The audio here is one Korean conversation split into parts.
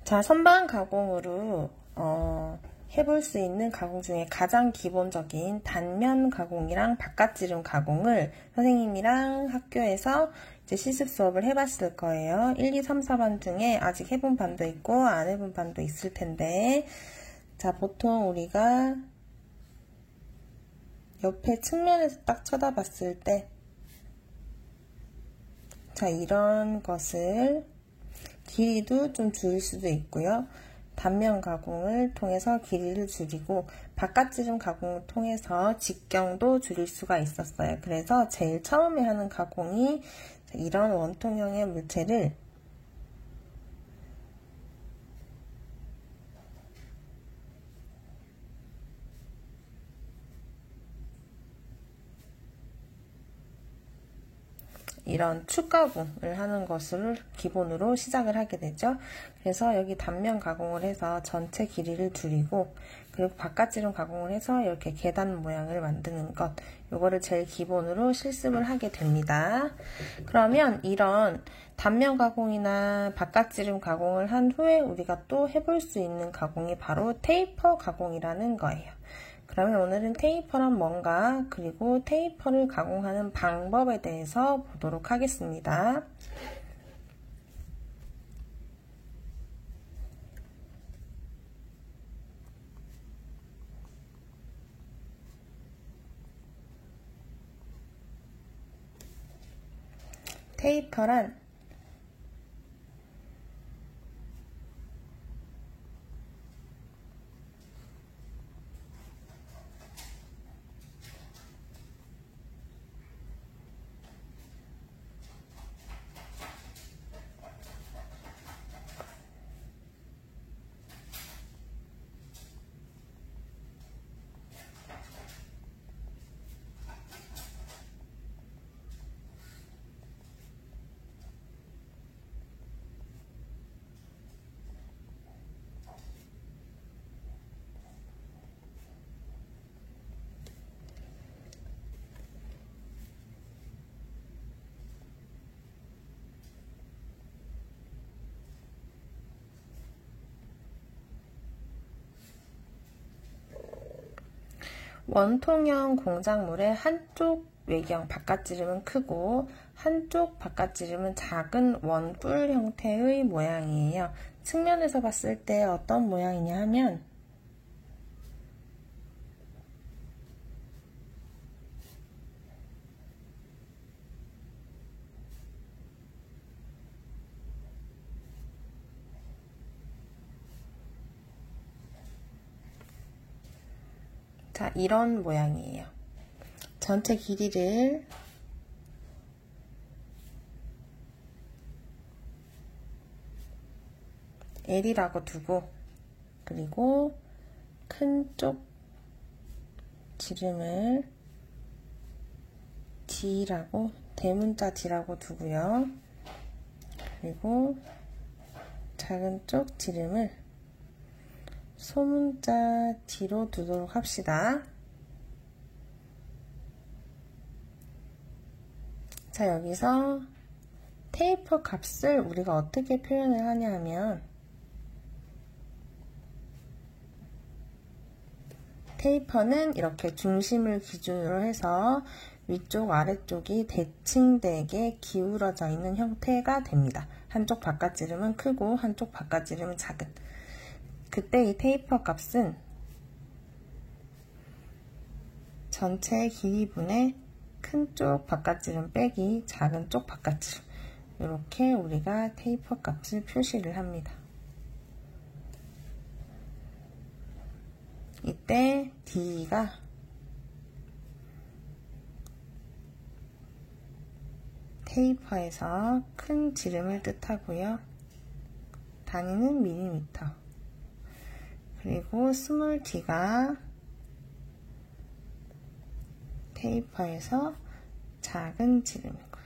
자, 선반 가공으로 해볼 수 있는 가공 중에 가장 기본적인 단면 가공이랑 바깥지름 가공을 선생님이랑 학교에서 이제 실습 수업을 해봤을 거예요. 1, 2, 3, 4반 중에 아직 해본 반도 있고 안 해본 반도 있을 텐데, 자, 보통 우리가 옆에 측면에서 딱 쳐다봤을 때, 자, 이런 것을 길이도 좀 줄일 수도 있고요. 단면 가공을 통해서 길이를 줄이고 바깥지름 가공을 통해서 직경도 줄일 수가 있었어요. 그래서 제일 처음에 하는 가공이 이런 원통형의 물체를 이런 축 가공을 하는 것을 기본으로 시작을 하게 되죠. 그래서 여기 단면 가공을 해서 전체 길이를 줄이고, 그리고 바깥지름 가공을 해서 이렇게 계단 모양을 만드는 것, 요거를 제일 기본으로 실습을 하게 됩니다. 그러면 이런 단면 가공이나 바깥지름 가공을 한 후에 우리가 또 해볼 수 있는 가공이 바로 테이퍼 가공이라는 거예요. 그러면 오늘은 테이퍼란 뭔가, 그리고 테이퍼를 가공하는 방법에 대해서 보도록 하겠습니다. 테이퍼란 원통형 공작물의 한쪽 외경 바깥지름은 크고 한쪽 바깥지름은 작은 원뿔 형태의 모양이에요. 측면에서 봤을 때 어떤 모양이냐 하면 자, 이런 모양이에요. 전체 길이를 L이라고 두고, 그리고 큰 쪽 지름을 D라고, 대문자 D라고 두고요. 그리고 작은 쪽 지름을 소문자 D로 두도록 합시다. 자, 여기서 테이퍼 값을 우리가 어떻게 표현을 하냐 하면, 테이퍼는 이렇게 중심을 기준으로 해서 위쪽 아래쪽이 대칭되게 기울어져 있는 형태가 됩니다. 한쪽 바깥지름은 크고 한쪽 바깥지름은 작은. 그때 이 테이퍼 값은 전체 길이분의 큰 쪽 바깥지름 빼기 작은 쪽 바깥지름, 이렇게 우리가 테이퍼 값을 표시를 합니다. 이때 D가 테이퍼에서 큰 지름을 뜻하고요. 단위는 밀리미터. 그리고 스몰 t가 테이퍼에서 작은 지름이고요.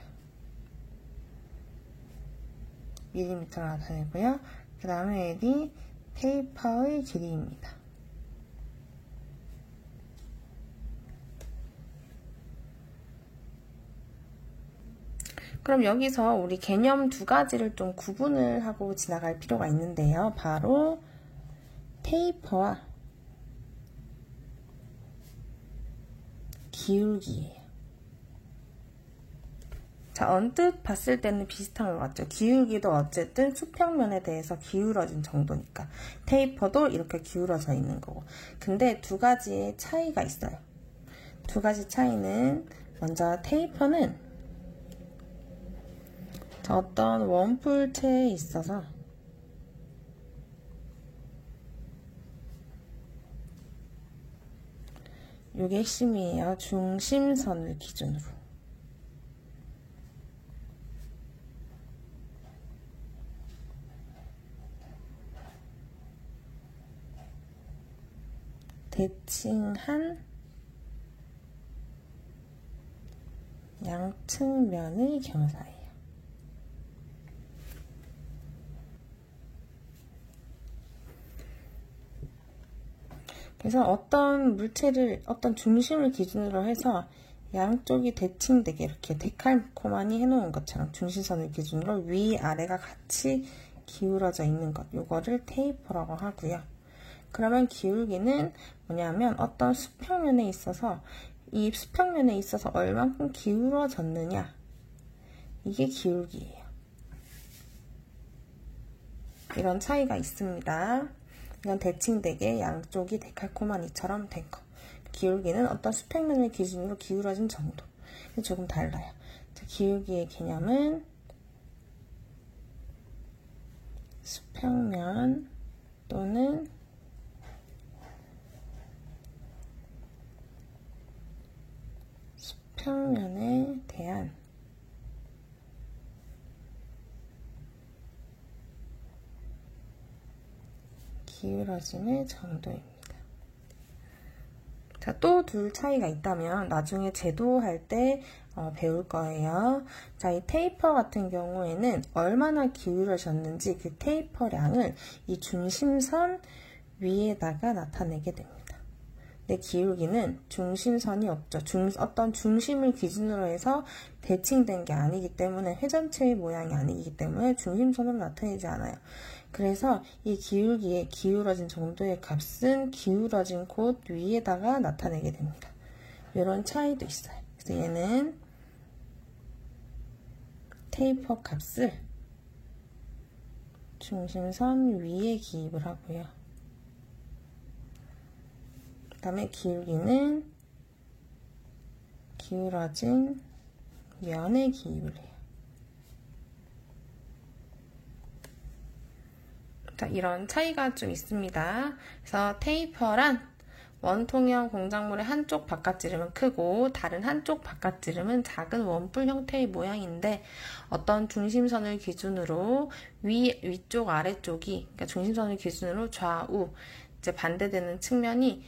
밀리미터로 나타내고요. 그 다음에 L이 테이퍼의 길이입니다. 그럼 여기서 우리 개념 두 가지를 좀 구분을 하고 지나갈 필요가 있는데요. 바로 테이퍼와 기울기예요. 자, 언뜻 봤을 때는 비슷한 것 같죠. 기울기도 어쨌든 수평면에 대해서 기울어진 정도니까 테이퍼도 이렇게 기울어져 있는 거고. 근데 두 가지의 차이가 있어요. 두 가지 차이는 먼저 테이퍼는 어떤 원뿔체에 있어서 이게 핵심이에요. 중심선을 기준으로. 대칭한 양측면의 경사예요. 그래서 어떤 물체를, 어떤 중심을 기준으로 해서 양쪽이 대칭되게 이렇게 데칼코마니 해놓은 것처럼 중심선을 기준으로 위아래가 같이 기울어져 있는 것, 요거를 테이퍼라고 하고요. 그러면 기울기는 뭐냐면 어떤 수평면에 있어서 이 수평면에 있어서 얼만큼 기울어졌느냐, 이게 기울기예요. 이런 차이가 있습니다. 이건 대칭되게 양쪽이 데칼코마니처럼 된 거. 기울기는 어떤 수평면을 기준으로 기울어진 정도. 조금 달라요. 자, 기울기의 개념은 수평면 또는 수평면에 대한 기울어짐의 정도입니다. 자, 또 둘 차이가 있다면 나중에 제도할 때 배울 거예요. 자, 이 테이퍼 같은 경우에는 얼마나 기울어졌는지 그 테이퍼량을 이 중심선 위에다가 나타내게 됩니다. 근데 기울기는 중심선이 없죠. 어떤 중심을 기준으로 해서 대칭된 게 아니기 때문에 회전체의 모양이 아니기 때문에 중심선으로 나타내지 않아요. 그래서 이 기울기의 기울어진 정도의 값은 기울어진 곳 위에다가 나타내게 됩니다. 이런 차이도 있어요. 그래서 얘는 테이퍼 값을 중심선 위에 기입을 하고요. 그 다음에 기울기는 기울어진 면에 기입을 해요. 자, 이런 차이가 좀 있습니다. 그래서 테이퍼란 원통형 공작물의 한쪽 바깥지름은 크고 다른 한쪽 바깥지름은 작은 원뿔 형태의 모양인데 어떤 중심선을 기준으로 위쪽 아래쪽이, 그러니까 중심선을 기준으로 좌우 이제 반대되는 측면이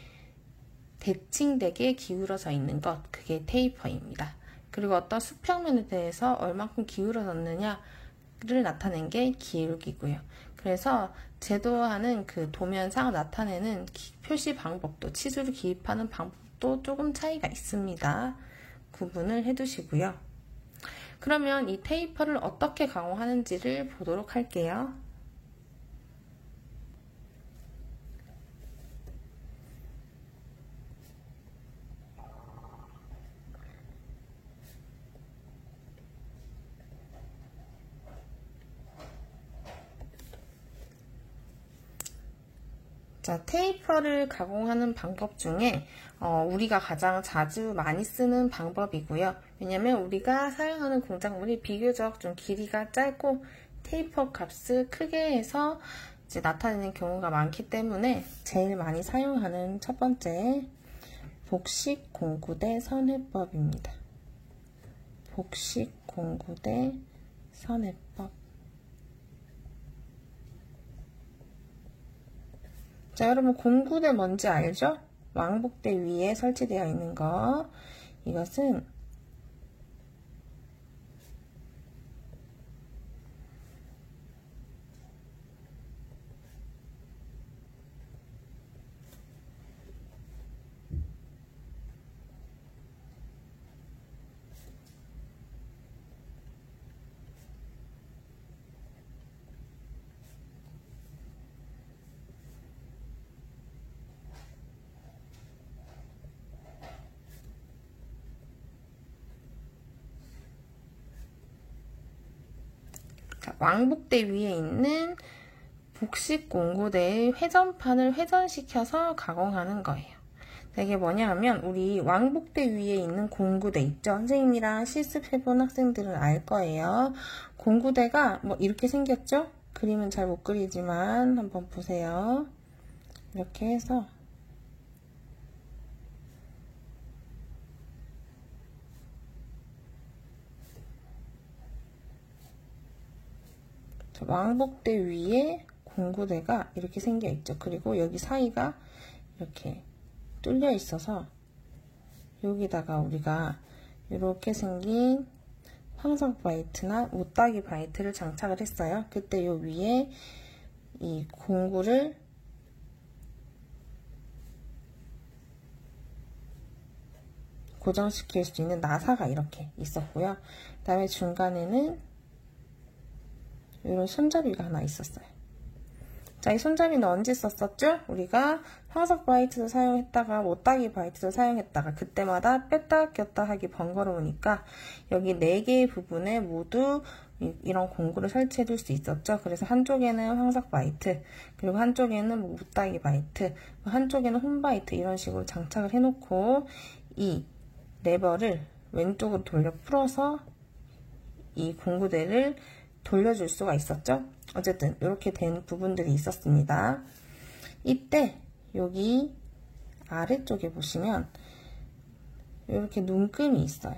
대칭되게 기울어져 있는 것, 그게 테이퍼입니다. 그리고 어떤 수평면에 대해서 얼만큼 기울어졌느냐를 나타낸 게 기울기고요. 그래서 제도하는 그 도면상 나타내는 표시 방법도, 치수를 기입하는 방법도 조금 차이가 있습니다. 구분을 해두시고요. 그러면 이 테이퍼를 어떻게 가공하는지를 보도록 할게요. 자, 테이퍼를 가공하는 방법 중에 우리가 가장 자주 많이 쓰는 방법이고요. 왜냐면 우리가 사용하는 공작물이 비교적 좀 길이가 짧고 테이퍼 값을 크게 해서 이제 나타내는 경우가 많기 때문에 제일 많이 사용하는 첫 번째 복식 공구대 선회법입니다. 복식 공구대 선회법. 자, 여러분 공구대 뭔지 알죠? 왕복대 위에 설치되어 있는 거. 이것은 왕복대 위에 있는 복식 공구대의 회전판을 회전시켜서 가공하는 거예요. 이게 뭐냐 하면 우리 왕복대 위에 있는 공구대 있죠? 선생님이랑 실습해본 학생들은 알 거예요. 공구대가 뭐 이렇게 생겼죠? 그림은 잘 못 그리지만 한번 보세요. 이렇게 해서 왕복대 위에 공구대가 이렇게 생겨 있죠. 그리고 여기 사이가 이렇게 뚫려 있어서 여기다가 우리가 이렇게 생긴 황석 바이트나 못따기 바이트를 장착을 했어요. 그때 요 위에 이 공구를 고정시킬 수 있는 나사가 이렇게 있었고요. 그 다음에 중간에는 이런 손잡이가 하나 있었어요. 자, 이 손잡이는 언제 썼었죠? 우리가 황석 바이트도 사용했다가 못따기 바이트도 사용했다가 그때마다 뺐다 꼈다 하기 번거로우니까 여기 4개의 부분에 모두 이런 공구를 설치해 둘 수 있었죠. 그래서 한쪽에는 황석 바이트, 그리고 한쪽에는 못따기 바이트, 한쪽에는 홈 바이트 이런 식으로 장착을 해놓고 이 레버를 왼쪽으로 돌려 풀어서 이 공구대를 돌려줄 수가 있었죠. 어쨌든 이렇게 된 부분들이 있었습니다. 이때 여기 아래쪽에 보시면 이렇게 눈금이 있어요.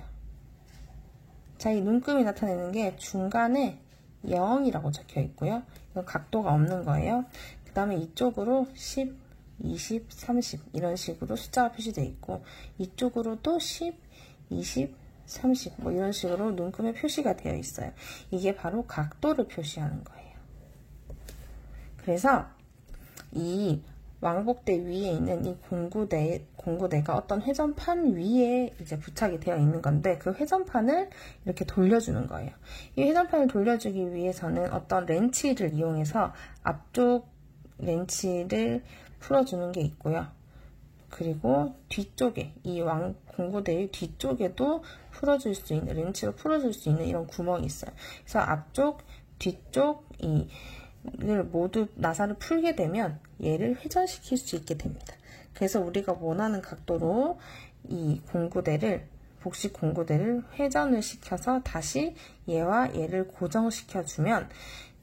자, 이 눈금이 나타내는 게 중간에 0이라고 적혀 있고요. 이건 각도가 없는 거예요. 그 다음에 이쪽으로 10, 20, 30 이런 식으로 숫자가 표시되어 있고 이쪽으로도 10, 20, 30 뭐 이런 식으로 눈금에 표시가 되어 있어요. 이게 바로 각도를 표시하는 거예요. 그래서 이 왕복대 위에 있는 이 공구대가 어떤 회전판 위에 이제 부착이 되어 있는 건데 그 회전판을 이렇게 돌려주는 거예요. 이 회전판을 돌려주기 위해서는 어떤 렌치를 이용해서 앞쪽 렌치를 풀어주는 게 있고요. 그리고 뒤쪽에 이 공구대의 뒤쪽에도 풀어줄 수 있는 렌치로 풀어줄 수 있는 이런 구멍이 있어요. 그래서 앞쪽, 뒤쪽 이를 모두 나사를 풀게 되면 얘를 회전시킬 수 있게 됩니다. 그래서 우리가 원하는 각도로 이 공구대를 복식 공구대를 회전을 시켜서 다시 얘와 얘를 고정시켜 주면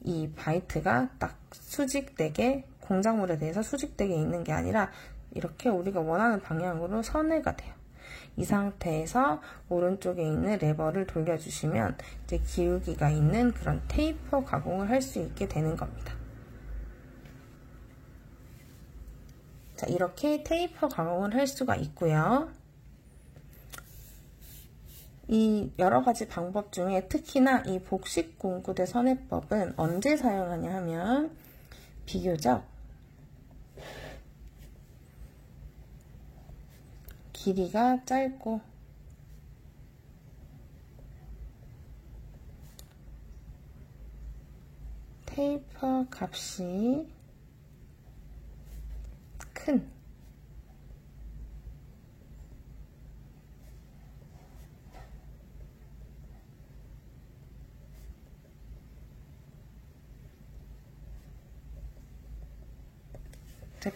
이 바이트가 딱 수직되게 공작물에 대해서 수직되게 있는 게 아니라 이렇게 우리가 원하는 방향으로 선회가 돼요. 이 상태에서 오른쪽에 있는 레버를 돌려주시면 이제 기울기가 있는 그런 테이퍼 가공을 할 수 있게 되는 겁니다. 자, 이렇게 테이퍼 가공을 할 수가 있고요. 이 여러 가지 방법 중에 특히나 이 복식 공구대 선회법은 언제 사용하냐 하면 비교적 길이가 짧고 테이퍼 값이 큰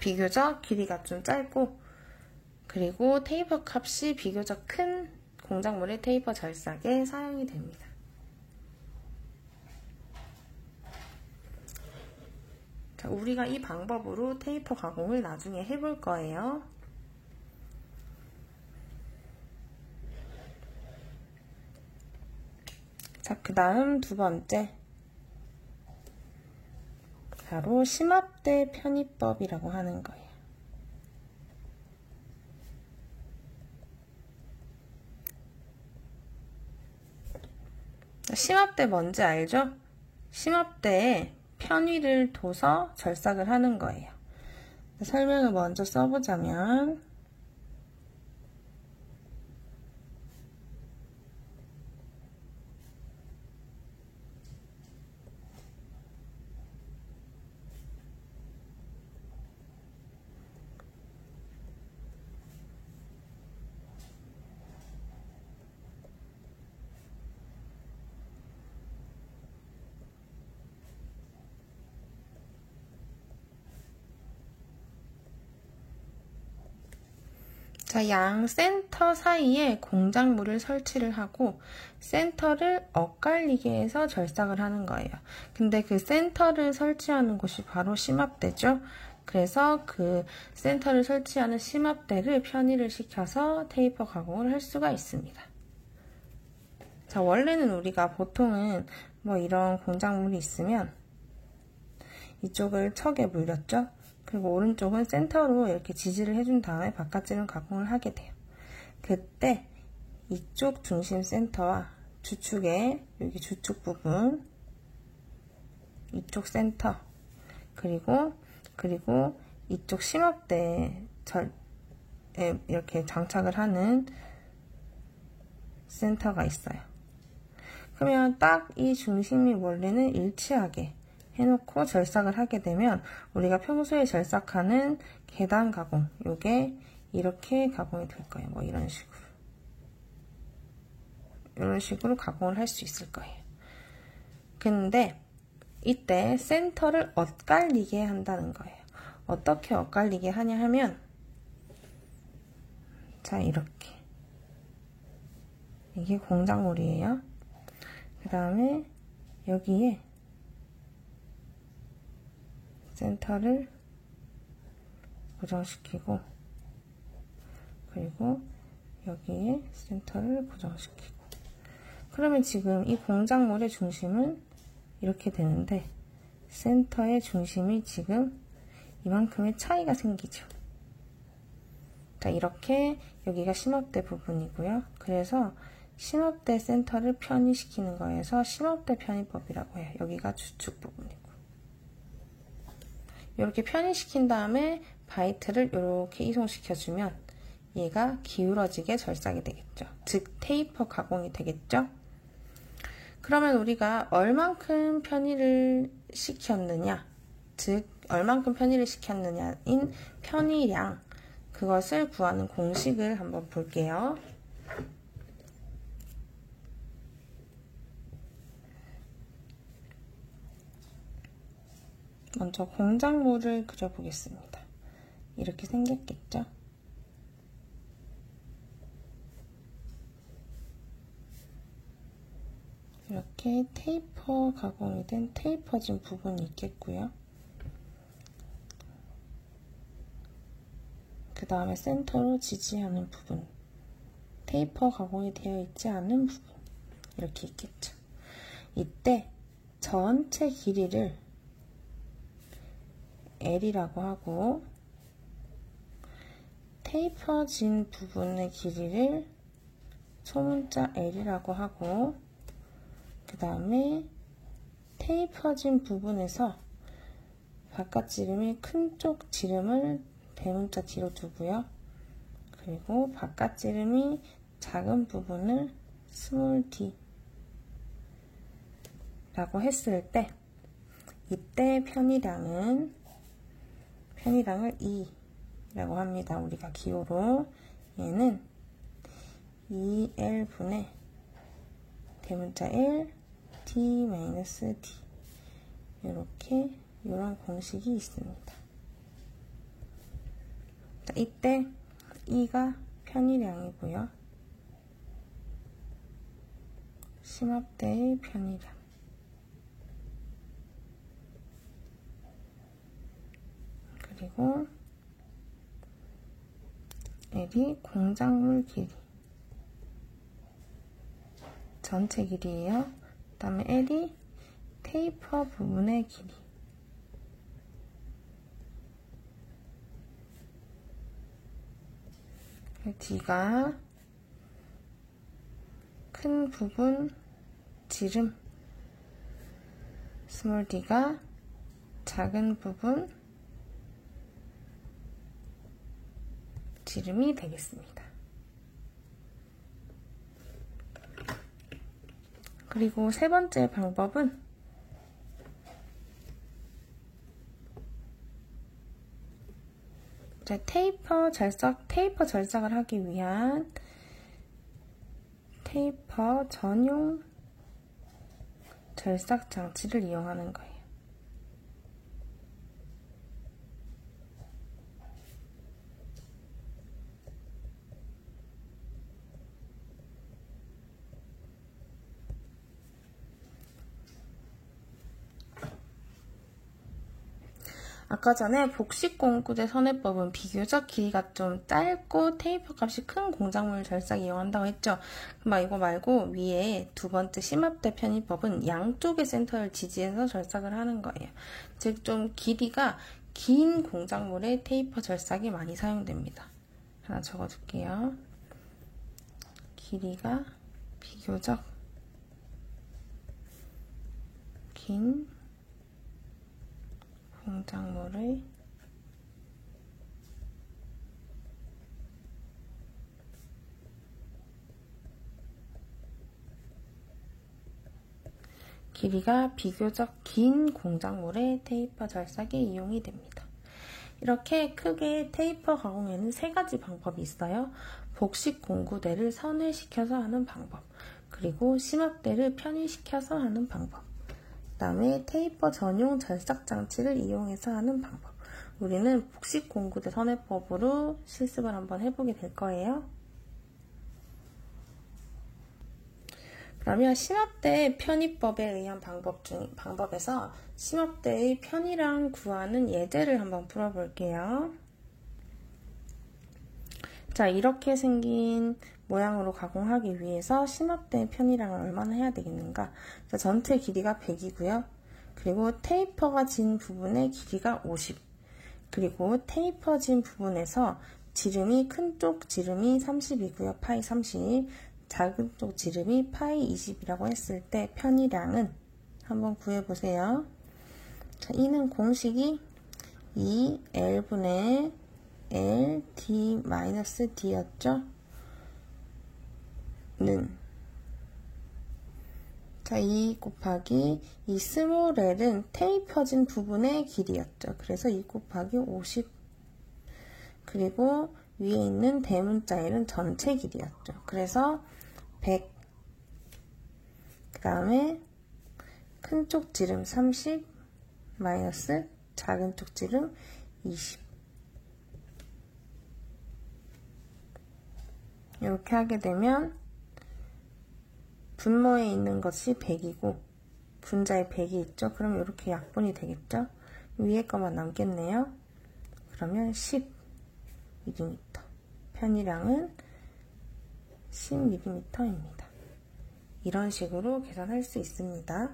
비교적 길이가 좀 짧고 그리고 테이퍼 값이 비교적 큰 공작물의 테이퍼 절삭에 사용이 됩니다. 자, 우리가 이 방법으로 테이퍼 가공을 나중에 해볼 거예요. 자, 그 다음 두 번째 바로 심압대 편입법이라고 하는 거예요. 심압대 뭔지 알죠? 심압대에 편위를 둬서 절삭을 하는 거예요. 설명을 먼저 써보자면 자, 양 센터 사이에 공작물을 설치를 하고 센터를 엇갈리게 해서 절삭을 하는 거예요. 근데 그 센터를 설치하는 곳이 바로 심압대죠. 그래서 그 센터를 설치하는 심압대를 편의를 시켜서 테이퍼 가공을 할 수가 있습니다. 자, 원래는 우리가 보통은 뭐 이런 공작물이 있으면 이쪽을 척에 물렸죠. 그리고 오른쪽은 센터로 이렇게 지지를 해준 다음에 바깥쪽은 가공을 하게 돼요. 그때 이쪽 중심 센터와 주축의 여기 주축 부분, 이쪽 센터, 그리고 이쪽 심압대에 이렇게 장착을 하는 센터가 있어요. 그러면 딱 이 중심이 원래는 일치하게 해놓고 절삭을 하게 되면 우리가 평소에 절삭하는 계단 가공, 요게 이렇게 가공이 될 거예요. 뭐 이런 식으로 가공을 할 수 있을 거예요. 근데 이때 센터를 엇갈리게 한다는 거예요. 어떻게 엇갈리게 하냐 하면, 자, 이렇게 이게 공작물이에요. 그 다음에 여기에 센터를 고정시키고, 그리고 여기에 센터를 고정시키고. 그러면 지금 이 공작물의 중심은 이렇게 되는데 센터의 중심이 지금 이만큼의 차이가 생기죠. 자, 이렇게 여기가 심압대 부분이고요. 그래서 심압대 센터를 편의시키는 거에서 심압대 편의법이라고 해요. 여기가 주축 부분이고. 이렇게 편의시킨 다음에 바이트를 이렇게 이송시켜주면 얘가 기울어지게 절삭이 되겠죠. 즉 테이퍼 가공이 되겠죠. 그러면 우리가 얼만큼 편의를 시켰느냐, 즉 얼만큼 편의를 시켰느냐인 편의량, 그것을 구하는 공식을 한번 볼게요. 먼저 공작물을 그려보겠습니다. 이렇게 생겼겠죠? 이렇게 테이퍼 가공이 된 테이퍼진 부분이 있겠고요. 그 다음에 센터로 지지하는 부분, 테이퍼 가공이 되어 있지 않은 부분, 이렇게 있겠죠. 이때 전체 길이를 L이라고 하고 테이퍼진 부분의 길이를 소문자 L이라고 하고, 그 다음에 테이퍼진 부분에서 바깥 지름이 큰 쪽 지름을 대문자 뒤로 두고요. 그리고 바깥 지름이 작은 부분을 스몰 d 라고 했을 때 이때 편의량을 2라고 합니다. 우리가 기호로 얘는 2L분의 대문자 L D-D 이런 공식이 있습니다. 자, 이때 2가 편의량이고요. 심압대의 편의량. 그리고 L이 공작물 길이. 전체 길이에요. 그 다음에 L이 테이퍼 부분의 길이. D가 큰 부분 지름, 스몰 d가 작은 부분 지름이 되겠습니다. 그리고 세 번째 방법은 테이퍼 절삭을 하기 위한 테이퍼 전용 절삭 장치를 이용하는 거예요. 아까 전에 복식공구대 선회법은 비교적 길이가 좀 짧고 테이퍼 값이 큰 공작물 절삭 이용한다고 했죠. 이거 말고 위에 두 번째 심합대 편입법은 양쪽의 센터를 지지해서 절삭을 하는 거예요. 즉 좀 길이가 긴 공작물에 테이퍼 절삭이 많이 사용됩니다. 하나 적어둘게요. 길이가 비교적 긴 공작물의 길이가 비교적 긴 공작물의 테이퍼 절삭에 이용이 됩니다. 이렇게 크게 테이퍼 가공에는 세 가지 방법이 있어요. 복식 공구대를 선회시켜서 하는 방법, 그리고 심합대를 편의시켜서 하는 방법, 그 다음에 테이퍼 전용 절삭 장치를 이용해서 하는 방법. 우리는 복식 공구대 선회법으로 실습을 한번 해보게 될 거예요. 그러면 심합대 편입법에 의한 방법에서 심합대의 편이랑 구하는 예제를 한번 풀어볼게요. 자, 이렇게 생긴 모양으로 가공하기 위해서 심합대의 편이랑을 얼마나 해야 되겠는가? 자, 전체 길이가 100이고요. 그리고 테이퍼가 진 부분의 길이가 50. 그리고 테이퍼 진 부분에서 지름이 큰 쪽 지름이 30이고요. 파이 30. 작은 쪽 지름이 파이 20이라고 했을 때 편이량은 한번 구해보세요. 자, 이는 공식이 2L분의 L, D-D였죠? 는. 자, 2 곱하기 이 스몰 l은 테이퍼진 부분의 길이였죠. 그래서 2 곱하기 50. 그리고 위에 있는 대문자 L은 전체 길이였죠. 그래서 100. 그 다음에 큰 쪽 지름 30 마이너스 작은 쪽 지름 20. 이렇게 하게 되면 분모에 있는 것이 100이고 분자에 100이 있죠. 그럼 이렇게 약분이 되겠죠. 위에 거만 남겠네요. 그러면 10mm. 편이량은 10mm입니다. 이런 식으로 계산할 수 있습니다.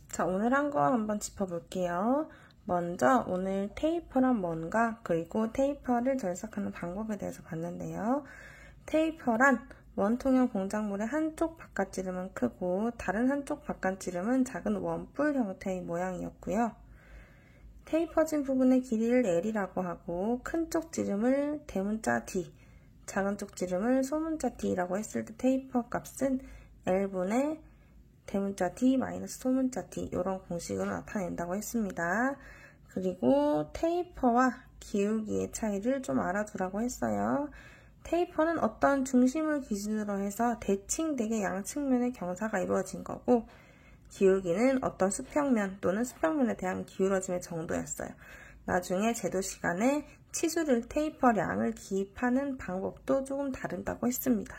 자, 오늘 한 거 한번 짚어볼게요. 먼저 오늘 테이퍼란 뭔가, 그리고 테이퍼를 절삭하는 방법에 대해서 봤는데요. 테이퍼란 원통형 공작물의 한쪽 바깥지름은 크고 다른 한쪽 바깥지름은 작은 원뿔 형태의 모양이었고요. 테이퍼진 부분의 길이를 L이라고 하고 큰 쪽 지름을 대문자 D, 작은 쪽 지름을 소문자 D라고 했을 때 테이퍼 값은 L분의 대문자 D 마이너스 소문자 D 이런 공식으로 나타낸다고 했습니다. 그리고 테이퍼와 기울기의 차이를 좀 알아두라고 했어요. 테이퍼는 어떤 중심을 기준으로 해서 대칭되게 양측면의 경사가 이루어진 거고, 기울기는 어떤 수평면 또는 수평면에 대한 기울어짐의 정도였어요. 나중에 제도 시간에 치수를 테이퍼량을 기입하는 방법도 조금 다른다고 했습니다.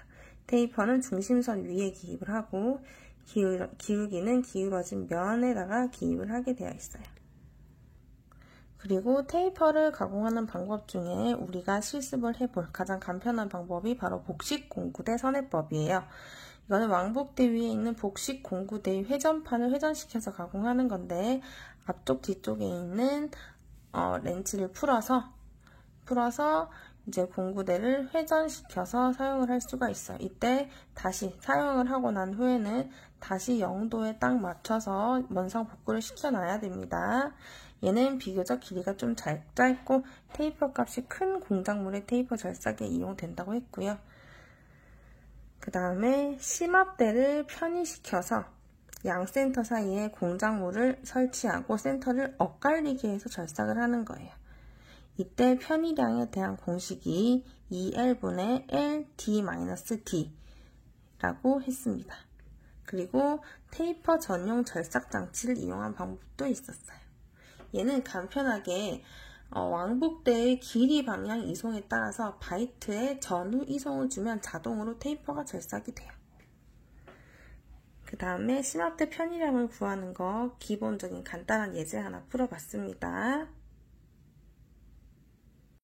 테이퍼는 중심선 위에 기입을 하고 기울기는 기울어진 면에다가 기입을 하게 되어 있어요. 그리고 테이퍼를 가공하는 방법 중에 우리가 실습을 해볼 가장 간편한 방법이 바로 복식 공구대 선회법이에요. 이거는 왕복대 위에 있는 복식 공구대의 회전판을 회전시켜서 가공하는 건데, 앞쪽 뒤쪽에 있는 렌치를 풀어서 이제 공구대를 회전시켜서 사용을 할 수가 있어요. 이때 다시 사용을 하고 난 후에는 다시 0도에 딱 맞춰서 원상 복구를 시켜놔야 됩니다. 얘는 비교적 길이가 좀 짧고 테이퍼 값이 큰 공작물의 테이퍼 절삭에 이용된다고 했고요. 그 다음에 심합대를 편의시켜서 양센터 사이에 공작물을 설치하고 센터를 엇갈리게 해서 절삭을 하는 거예요. 이때 편의량에 대한 공식이 2L분의 L, D-D 라고 했습니다. 그리고 테이퍼 전용 절삭 장치를 이용한 방법도 있었어요. 얘는 간편하게 왕복대의 길이 방향 이송에 따라서 바이트의 전후 이송을 주면 자동으로 테이퍼가 절삭이 돼요. 그 다음에 심화대 편의량을 구하는 거 기본적인 간단한 예제 하나 풀어봤습니다.